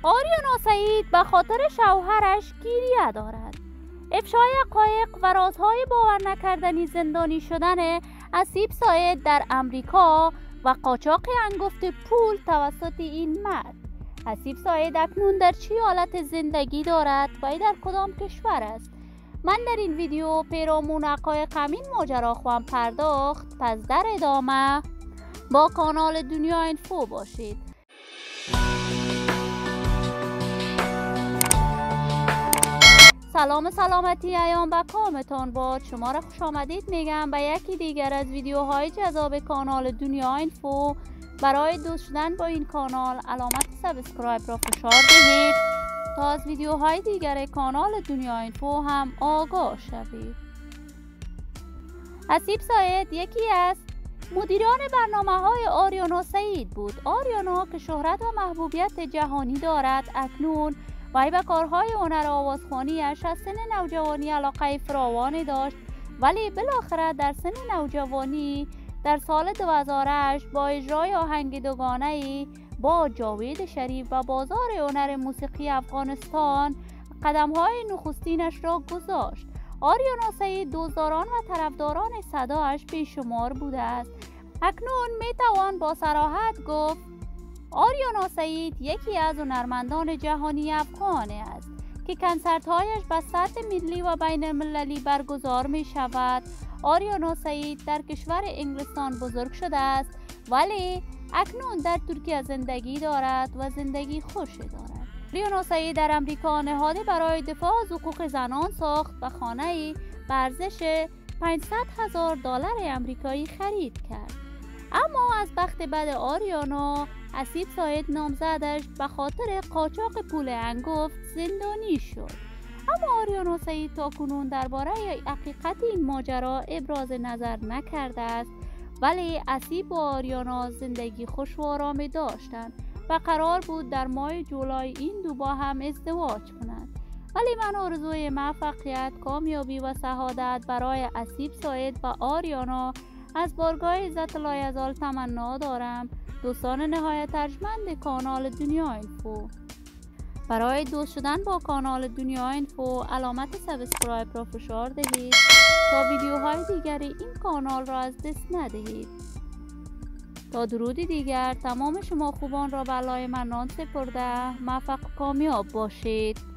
آریانا سعید به خاطر شوهرش گریه دارد. افشای حقایق و رازهای باور نکردنی زندانی شدن اسیب سعید در امریکا و قاچاق انگفت پول توسط این مرد. اسیب سعید اکنون در چه حالت زندگی دارد و در کدام کشور است؟ من در این ویدیو پیرامون حقایق همین ماجرا خواهم پرداخت. پس در ادامه با کانال دنیا اینفو باشید. سلام سلامتی ایام به کامتان باد. شما را خوش آمدید میگم به یکی دیگر از ویدیوهای جذاب کانال دنیا اینفو. برای دوست شدن با این کانال علامت سابسکرایب را فشار دهید تا از ویدیوهای دیگر کانال دنیا اینفو هم آگاه شوید. اسیب سعید یکی از مدیران برنامه‌های آریانا سعید بود. آریانا که شهرت و محبوبیت جهانی دارد، اکنون وی به کارهای هنر آوازخوانی‌اش از سن نوجوانی علاقه فراوانی داشت، ولی بالاخره در سن نوجوانی در سال 2008 با اجرای آهنگ دوگانه‌ای با جاوید شریف و بازار هنر موسیقی افغانستان قدم‌های نخستینش را گذاشت. آریانا سعید دوستداران و طرفداران صدایش بیشمار بوده است. اکنون میتوان با صراحت گفت آریانا سعید یکی از هنرمندان جهانی افغان است که کنسرت‌هایش به سطح ملی و بین المللی برگزار می شود. آریانا سعید در کشور انگلستان بزرگ شده است، ولی اکنون در ترکیه زندگی دارد و زندگی خوش دارد. آریانا سعید در امریکا نهادی برای دفاع از حقوق زنان ساخت و خانه‌ای به ارزش $500,000 امریکایی خرید کرد. اما از بخت بد آریانا، اسیب سعید نامزدش به خاطر قاچاق پول انگفت زندانی شد. اما آریانا سعید تاکنون درباره حقیقت این ماجرا ابراز نظر نکرده است، ولی اسیب و آریانا زندگی خوش و آرامی داشتند و قرار بود در ماه جولای این دو با هم ازدواج کنند. ولی من آرزوی موفقیت، کامیابی و سعادت برای اسیب سعید و آریانا از بارگاه عزت لایزال تمنا دارم. دوستان نهایت ارجمند کانال دنیا اینفو، برای دوست شدن با کانال دنیا اینفو علامت سابسکرایب را فشار دهید تا ویدیوهای دیگری این کانال را از دست ندهید. تا درودی دیگر تمام شما خوبان را به علای منان سپرده موفق و کامیاب باشید.